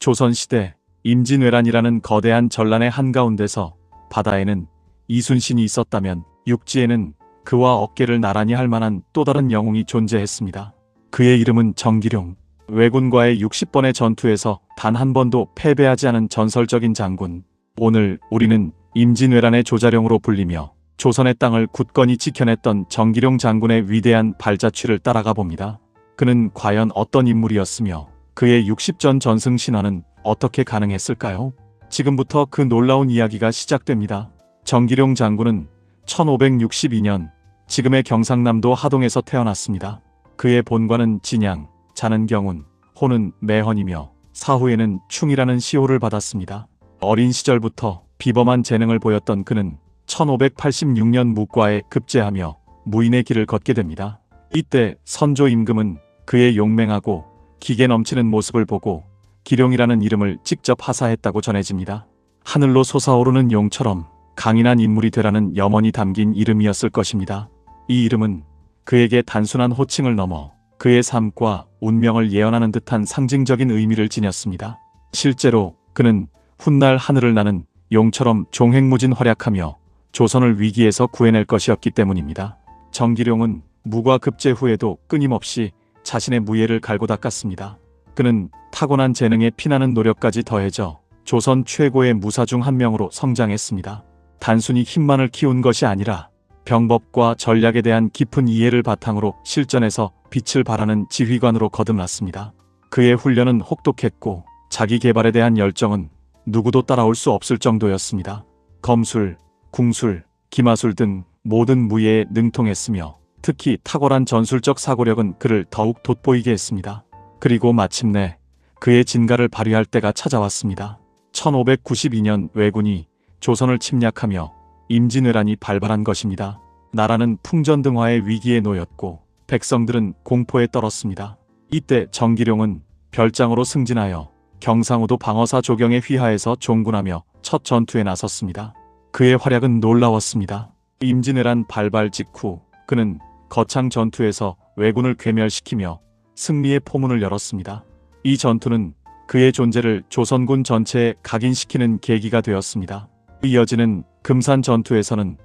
조선시대 임진왜란이라는 거대한 전란의 한가운데서 바다에는 이순신이 있었다면 육지에는 그와 어깨를 나란히 할 만한 또 다른 영웅이 존재했습니다. 그의 이름은 정기룡. 왜군과의 60번의 전투에서 단 한 번도 패배하지 않은 전설적인 장군. 오늘 우리는 임진왜란의 조자룡으로 불리며 조선의 땅을 굳건히 지켜냈던 정기룡 장군의 위대한 발자취를 따라가 봅니다. 그는 과연 어떤 인물이었으며 그의 60전 전승 신화는 어떻게 가능했을까요? 지금부터 그 놀라운 이야기가 시작됩니다. 정기룡 장군은 1562년 지금의 경상남도 하동에서 태어났습니다. 그의 본관은 진양, 자는 경운, 호는 매헌이며 사후에는 충이라는 시호를 받았습니다. 어린 시절부터 비범한 재능을 보였던 그는 1586년 무과에 급제하며 무인의 길을 걷게 됩니다. 이때 선조 임금은 그의 용맹하고 기계 넘치는 모습을 보고 기룡이라는 이름을 직접 하사했다고 전해집니다. 하늘로 솟아오르는 용처럼 강인한 인물이 되라는 염원이 담긴 이름이었을 것입니다. 이 이름은 그에게 단순한 호칭을 넘어 그의 삶과 운명을 예언하는 듯한 상징적인 의미를 지녔습니다. 실제로 그는 훗날 하늘을 나는 용처럼 종횡무진 활약하며 조선을 위기에서 구해낼 것이었기 때문입니다. 정기룡은 무과 급제 후에도 끊임없이 자신의 무예를 갈고 닦았습니다. 그는 타고난 재능에 피나는 노력까지 더해져 조선 최고의 무사 중 한 명으로 성장했습니다. 단순히 힘만을 키운 것이 아니라 병법과 전략에 대한 깊은 이해를 바탕으로 실전에서 빛을 발하는 지휘관으로 거듭났습니다. 그의 훈련은 혹독했고 자기 개발에 대한 열정은 누구도 따라올 수 없을 정도였습니다. 검술, 궁술, 기마술 등 모든 무예에 능통했으며 특히 탁월한 전술적 사고력은 그를 더욱 돋보이게 했습니다. 그리고 마침내 그의 진가를 발휘할 때가 찾아왔습니다. 1592년 왜군이 조선을 침략하며 임진왜란이 발발한 것입니다. 나라는 풍전등화의 위기에 놓였고 백성들은 공포에 떨었습니다. 이때 정기룡은 별장으로 승진하여 경상우도 방어사 조경에 휘하에서 종군하며 첫 전투에 나섰습니다. 그의 활약은 놀라웠습니다. 임진왜란 발발 직후 그는 거창 전투에서 왜군을 괴멸시키며 승리의 포문을 열었습니다. 이 전투는 그의 존재를 조선군 전체에 각인시키는 계기가 되었습니다. 이어지는 금산 전투에서는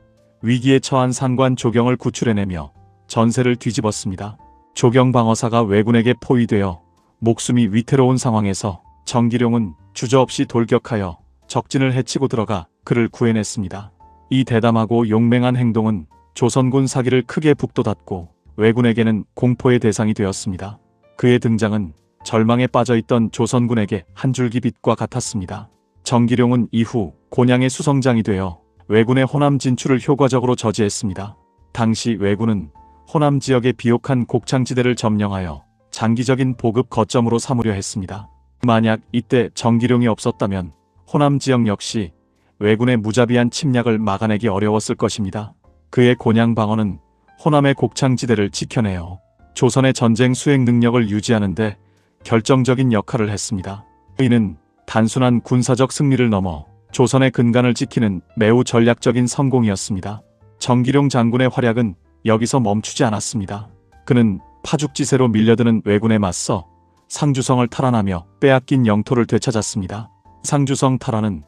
위기에 처한 상관 조경을 구출해내며 전세를 뒤집었습니다. 조경 방어사가 왜군에게 포위되어 목숨이 위태로운 상황에서 정기룡은 주저없이 돌격하여 적진을 해치고 들어가 그를 구해냈습니다. 이 대담하고 용맹한 행동은 조선군 사기를 크게 북돋았고 왜군에게는 공포의 대상이 되었습니다. 그의 등장은 절망에 빠져있던 조선군에게 한 줄기 빛과 같았습니다. 정기룡은 이후 곤양의 수성장이 되어 왜군의 호남 진출을 효과적으로 저지했습니다. 당시 왜군은 호남 지역의 비옥한 곡창지대를 점령하여 장기적인 보급 거점으로 삼으려 했습니다. 만약 이때 정기룡이 없었다면 호남 지역 역시 왜군의 무자비한 침략을 막아내기 어려웠을 것입니다. 그의 곤양 방어는 호남의 곡창지대를 지켜내어 조선의 전쟁 수행 능력을 유지하는 데 결정적인 역할을 했습니다. 이는 단순한 군사적 승리를 넘어 조선의 근간을 지키는 매우 전략적인 성공이었습니다. 정기룡 장군의 활약은 여기서 멈추지 않았습니다. 그는 파죽지세로 밀려드는 왜군에 맞서 상주성을 탈환하며 빼앗긴 영토를 되찾았습니다. 상주성 탈환은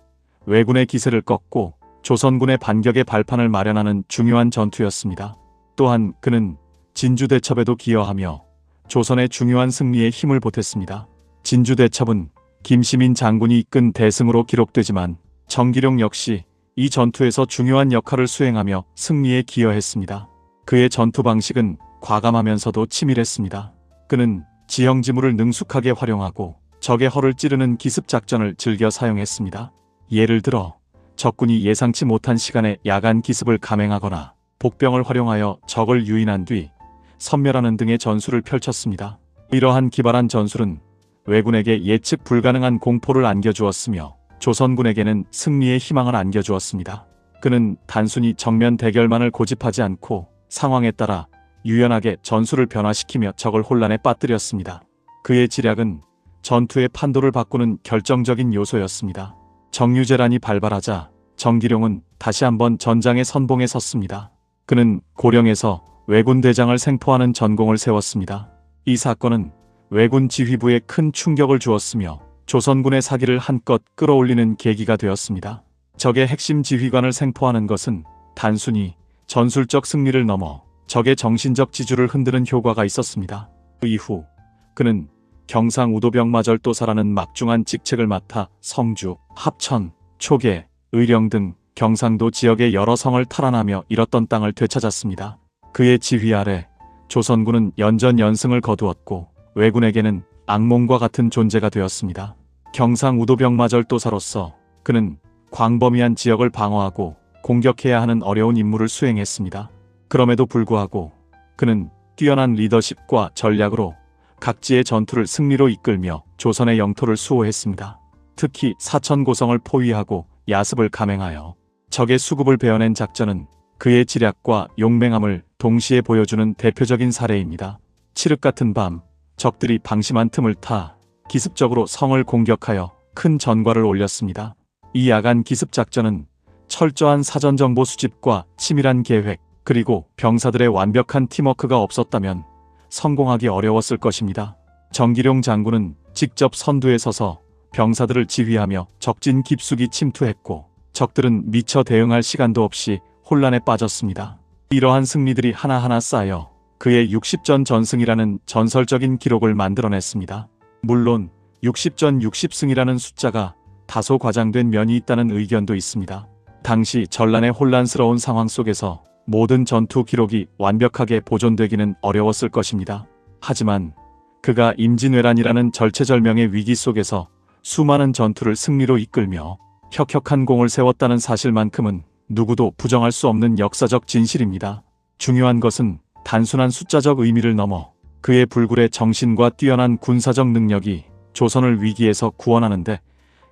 왜군의 기세를 꺾고 조선군의 반격의 발판을 마련하는 중요한 전투였습니다. 또한 그는 진주대첩에도 기여하며 조선의 중요한 승리에 힘을 보탰습니다. 진주대첩은 김시민 장군이 이끈 대승으로 기록되지만 정기룡 역시 이 전투에서 중요한 역할을 수행하며 승리에 기여했습니다. 그의 전투 방식은 과감하면서도 치밀했습니다. 그는 지형지물을 능숙하게 활용하고 적의 허를 찌르는 기습작전을 즐겨 사용했습니다. 예를 들어 적군이 예상치 못한 시간에 야간 기습을 감행하거나 복병을 활용하여 적을 유인한 뒤 섬멸하는 등의 전술을 펼쳤습니다. 이러한 기발한 전술은 왜군에게 예측 불가능한 공포를 안겨주었으며 조선군에게는 승리의 희망을 안겨주었습니다. 그는 단순히 정면 대결만을 고집하지 않고 상황에 따라 유연하게 전술을 변화시키며 적을 혼란에 빠뜨렸습니다. 그의 지략은 전투의 판도를 바꾸는 결정적인 요소였습니다. 정유재란이 발발하자 정기룡은 다시 한번 전장의 선봉에 섰습니다. 그는 고령에서 왜군 대장을 생포하는 전공을 세웠습니다. 이 사건은 왜군 지휘부에 큰 충격을 주었으며 조선군의 사기를 한껏 끌어올리는 계기가 되었습니다. 적의 핵심 지휘관을 생포하는 것은 단순히 전술적 승리를 넘어 적의 정신적 지주를 흔드는 효과가 있었습니다. 그 이후 그는 경상우도병마절도사라는 막중한 직책을 맡아 성주, 합천, 초계, 의령 등 경상도 지역의 여러 성을 탈환하며 잃었던 땅을 되찾았습니다. 그의 지휘 아래 조선군은 연전연승을 거두었고 왜군에게는 악몽과 같은 존재가 되었습니다. 경상우도병마절도사로서 그는 광범위한 지역을 방어하고 공격해야 하는 어려운 임무를 수행했습니다. 그럼에도 불구하고 그는 뛰어난 리더십과 전략으로 각지의 전투를 승리로 이끌며 조선의 영토를 수호했습니다. 특히 사천고성을 포위하고 야습을 감행하여 적의 수급을 베어낸 작전은 그의 지략과 용맹함을 동시에 보여주는 대표적인 사례입니다. 칠흑 같은 밤 적들이 방심한 틈을 타 기습적으로 성을 공격하여 큰 전과를 올렸습니다. 이 야간 기습 작전은 철저한 사전 정보 수집과 치밀한 계획, 그리고 병사들의 완벽한 팀워크가 없었다면 성공하기 어려웠을 것입니다. 정기룡 장군은 직접 선두에 서서 병사들을 지휘하며 적진 깊숙이 침투했고 적들은 미처 대응할 시간도 없이 혼란에 빠졌습니다. 이러한 승리들이 하나하나 쌓여 그의 60전 전승이라는 전설적인 기록을 만들어냈습니다. 물론 60전 60승이라는 숫자가 다소 과장된 면이 있다는 의견도 있습니다. 당시 전란의 혼란스러운 상황 속에서 모든 전투 기록이 완벽하게 보존되기는 어려웠을 것입니다. 하지만 그가 임진왜란이라는 절체절명의 위기 속에서 수많은 전투를 승리로 이끌며 혁혁한 공을 세웠다는 사실만큼은 누구도 부정할 수 없는 역사적 진실입니다. 중요한 것은 단순한 숫자적 의미를 넘어 그의 불굴의 정신과 뛰어난 군사적 능력이 조선을 위기에서 구원하는데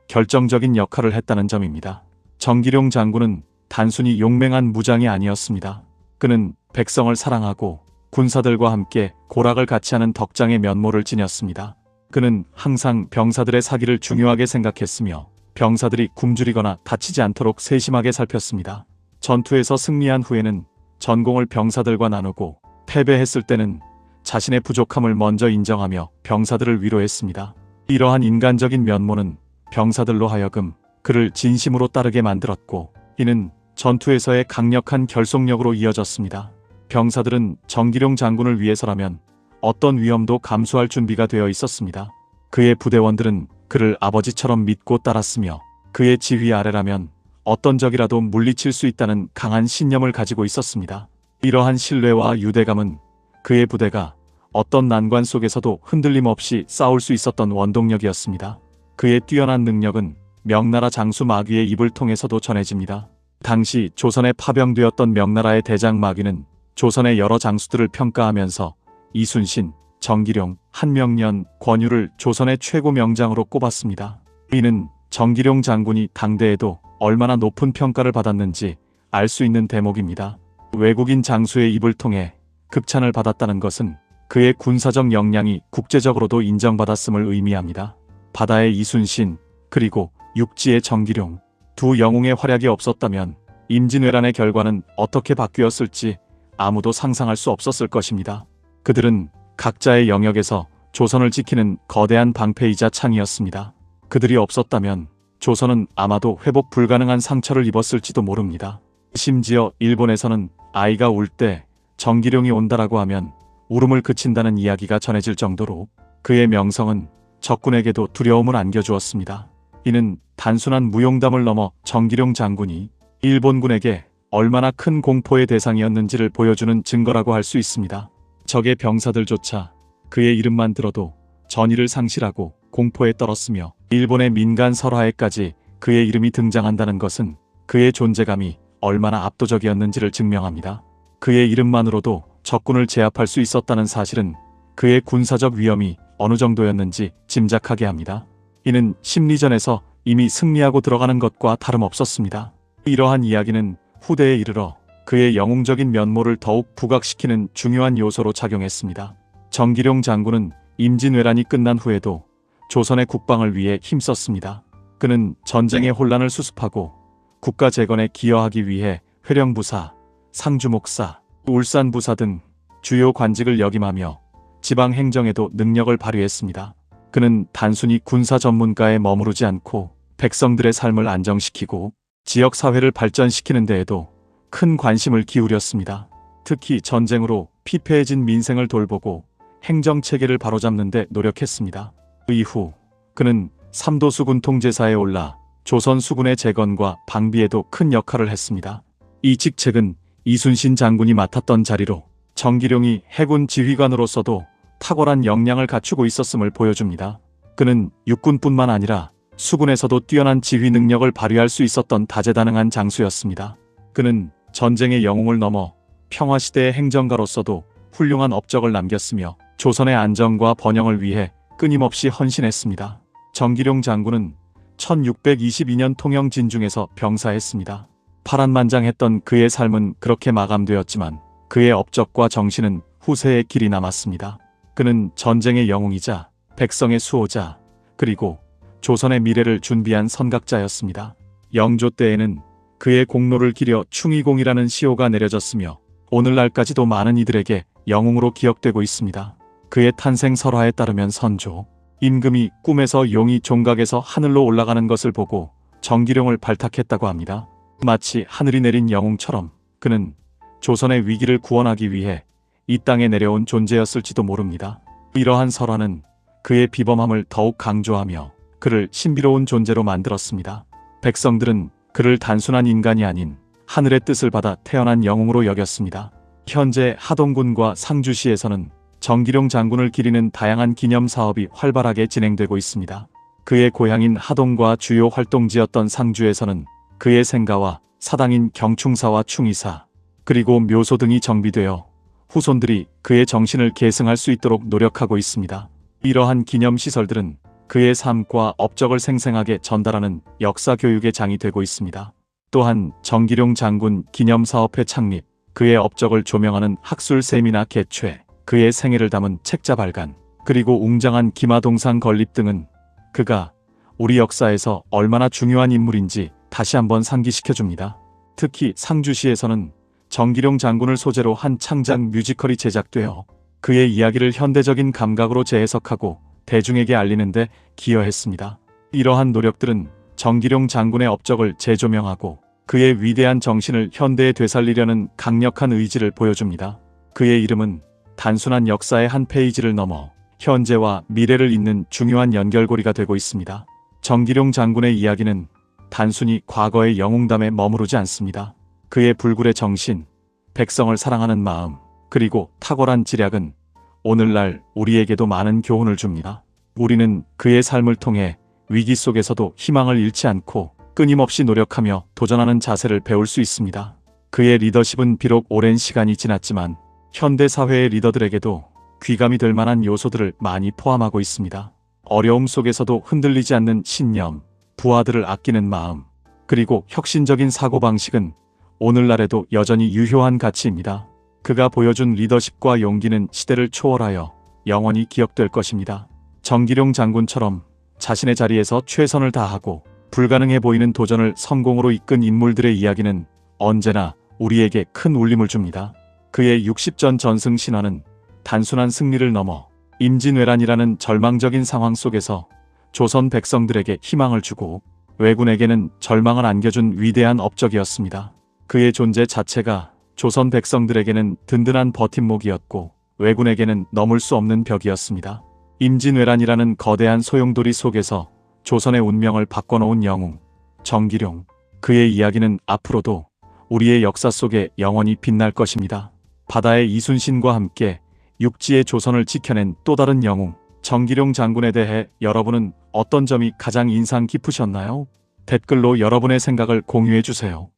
결정적인 역할을 했다는 점입니다. 정기룡 장군은 단순히 용맹한 무장이 아니었습니다. 그는 백성을 사랑하고 군사들과 함께 고락을 같이 하는 덕장의 면모를 지녔습니다. 그는 항상 병사들의 사기를 중요하게 생각했으며 병사들이 굶주리거나 다치지 않도록 세심하게 살폈습니다. 전투에서 승리한 후에는 전공을 병사들과 나누고 패배했을 때는 자신의 부족함을 먼저 인정하며 병사들을 위로했습니다. 이러한 인간적인 면모는 병사들로 하여금 그를 진심으로 따르게 만들었고 이는 전투에서의 강력한 결속력으로 이어졌습니다. 병사들은 정기룡 장군을 위해서라면 어떤 위험도 감수할 준비가 되어 있었습니다. 그의 부대원들은 그를 아버지처럼 믿고 따랐으며 그의 지휘 아래라면 어떤 적이라도 물리칠 수 있다는 강한 신념을 가지고 있었습니다. 이러한 신뢰와 유대감은 그의 부대가 어떤 난관 속에서도 흔들림 없이 싸울 수 있었던 원동력이었습니다. 그의 뛰어난 능력은 명나라 장수 마귀의 입을 통해서도 전해집니다. 당시 조선에 파병되었던 명나라의 대장 마귀는 조선의 여러 장수들을 평가하면서 이순신, 정기룡, 한명년, 권유를 조선의 최고 명장으로 꼽았습니다. 이는 정기룡 장군이 당대에도 얼마나 높은 평가를 받았는지 알 수 있는 대목입니다. 외국인 장수의 입을 통해 극찬을 받았다는 것은 그의 군사적 역량이 국제적으로도 인정받았음을 의미합니다. 바다의 이순신, 그리고 육지의 정기룡, 두 영웅의 활약이 없었다면 임진왜란의 결과는 어떻게 바뀌었을지 아무도 상상할 수 없었을 것입니다. 그들은 각자의 영역에서 조선을 지키는 거대한 방패이자 창이었습니다. 그들이 없었다면 조선은 아마도 회복 불가능한 상처를 입었을지도 모릅니다. 심지어 일본에서는 아이가 울 때 정기룡이 온다라고 하면 울음을 그친다는 이야기가 전해질 정도로 그의 명성은 적군에게도 두려움을 안겨주었습니다. 이는 단순한 무용담을 넘어 정기룡 장군이 일본군에게 얼마나 큰 공포의 대상이었는지를 보여주는 증거라고 할 수 있습니다. 적의 병사들조차 그의 이름만 들어도 전의를 상실하고 공포에 떨었으며 일본의 민간 설화에까지 그의 이름이 등장한다는 것은 그의 존재감이 얼마나 압도적이었는지를 증명합니다. 그의 이름만으로도 적군을 제압할 수 있었다는 사실은 그의 군사적 위험이 어느 정도였는지 짐작하게 합니다. 이는 심리전에서 이미 승리하고 들어가는 것과 다름없었습니다. 이러한 이야기는 후대에 이르러 그의 영웅적인 면모를 더욱 부각시키는 중요한 요소로 작용했습니다. 정기룡 장군은 임진왜란이 끝난 후에도 조선의 국방을 위해 힘썼습니다. 그는 전쟁의 혼란을 수습하고 국가 재건에 기여하기 위해 회령부사, 상주목사, 울산부사 등 주요 관직을 역임하며 지방 행정에도 능력을 발휘했습니다. 그는 단순히 군사 전문가에 머무르지 않고 백성들의 삶을 안정시키고 지역 사회를 발전시키는 데에도 큰 관심을 기울였습니다. 특히 전쟁으로 피폐해진 민생을 돌보고 행정 체계를 바로잡는 데 노력했습니다. 이후 그는 삼도 수군 통제사에 올라 조선 수군의 재건과 방비에도 큰 역할을 했습니다. 이 직책은 이순신 장군이 맡았던 자리로 정기룡이 해군 지휘관으로서도 탁월한 역량을 갖추고 있었음을 보여줍니다. 그는 육군뿐만 아니라 수군에서도 뛰어난 지휘 능력을 발휘할 수 있었던 다재다능한 장수였습니다. 그는 전쟁의 영웅을 넘어 평화시대의 행정가로서도 훌륭한 업적을 남겼으며 조선의 안정과 번영을 위해 끊임없이 헌신했습니다. 정기룡 장군은 1622년 통영 진중에서 병사했습니다. 파란만장했던 그의 삶은 그렇게 마감되었지만 그의 업적과 정신은 후세에 길이 남았습니다. 그는 전쟁의 영웅이자 백성의 수호자, 그리고 조선의 미래를 준비한 선각자였습니다. 영조 때에는 그의 공로를 기려 충의공이라는 시호가 내려졌으며 오늘날까지도 많은 이들에게 영웅으로 기억되고 있습니다. 그의 탄생 설화에 따르면 선조 임금이 꿈에서 용이 종각에서 하늘로 올라가는 것을 보고 정기룡을 발탁했다고 합니다. 마치 하늘이 내린 영웅처럼 그는 조선의 위기를 구원하기 위해 이 땅에 내려온 존재였을지도 모릅니다. 이러한 설화는 그의 비범함을 더욱 강조하며 그를 신비로운 존재로 만들었습니다. 백성들은 그를 단순한 인간이 아닌 하늘의 뜻을 받아 태어난 영웅으로 여겼습니다. 현재 하동군과 상주시에서는 정기룡 장군을 기리는 다양한 기념 사업이 활발하게 진행되고 있습니다. 그의 고향인 하동과 주요 활동지였던 상주에서는 그의 생가와 사당인 경충사와 충의사, 그리고 묘소 등이 정비되어 후손들이 그의 정신을 계승할 수 있도록 노력하고 있습니다. 이러한 기념시설들은 그의 삶과 업적을 생생하게 전달하는 역사교육의 장이 되고 있습니다. 또한 정기룡 장군 기념사업회 창립, 그의 업적을 조명하는 학술 세미나 개최, 그의 생애를 담은 책자 발간, 그리고 웅장한 기마동상 건립 등은 그가 우리 역사에서 얼마나 중요한 인물인지 다시 한번 상기시켜줍니다. 특히 상주시에서는 정기룡 장군을 소재로 한 창작 뮤지컬이 제작되어 그의 이야기를 현대적인 감각으로 재해석하고 대중에게 알리는 데 기여했습니다. 이러한 노력들은 정기룡 장군의 업적을 재조명하고 그의 위대한 정신을 현대에 되살리려는 강력한 의지를 보여줍니다. 그의 이름은 단순한 역사의 한 페이지를 넘어 현재와 미래를 잇는 중요한 연결고리가 되고 있습니다. 정기룡 장군의 이야기는 단순히 과거의 영웅담에 머무르지 않습니다. 그의 불굴의 정신, 백성을 사랑하는 마음, 그리고 탁월한 지략은 오늘날 우리에게도 많은 교훈을 줍니다. 우리는 그의 삶을 통해 위기 속에서도 희망을 잃지 않고 끊임없이 노력하며 도전하는 자세를 배울 수 있습니다. 그의 리더십은 비록 오랜 시간이 지났지만 현대 사회의 리더들에게도 귀감이 될 만한 요소들을 많이 포함하고 있습니다. 어려움 속에서도 흔들리지 않는 신념, 부하들을 아끼는 마음, 그리고 혁신적인 사고방식은 오늘날에도 여전히 유효한 가치입니다. 그가 보여준 리더십과 용기는 시대를 초월하여 영원히 기억될 것입니다. 정기룡 장군처럼 자신의 자리에서 최선을 다하고 불가능해 보이는 도전을 성공으로 이끈 인물들의 이야기는 언제나 우리에게 큰 울림을 줍니다. 그의 60전 전승 신화는 단순한 승리를 넘어 임진왜란이라는 절망적인 상황 속에서 조선 백성들에게 희망을 주고 왜군에게는 절망을 안겨준 위대한 업적이었습니다. 그의 존재 자체가 조선 백성들에게는 든든한 버팀목이었고 왜군에게는 넘을 수 없는 벽이었습니다. 임진왜란이라는 거대한 소용돌이 속에서 조선의 운명을 바꿔놓은 영웅, 정기룡. 그의 이야기는 앞으로도 우리의 역사 속에 영원히 빛날 것입니다. 바다의 이순신과 함께 육지의 조선을 지켜낸 또 다른 영웅, 정기룡 장군에 대해 여러분은 어떤 점이 가장 인상 깊으셨나요? 댓글로 여러분의 생각을 공유해 주세요.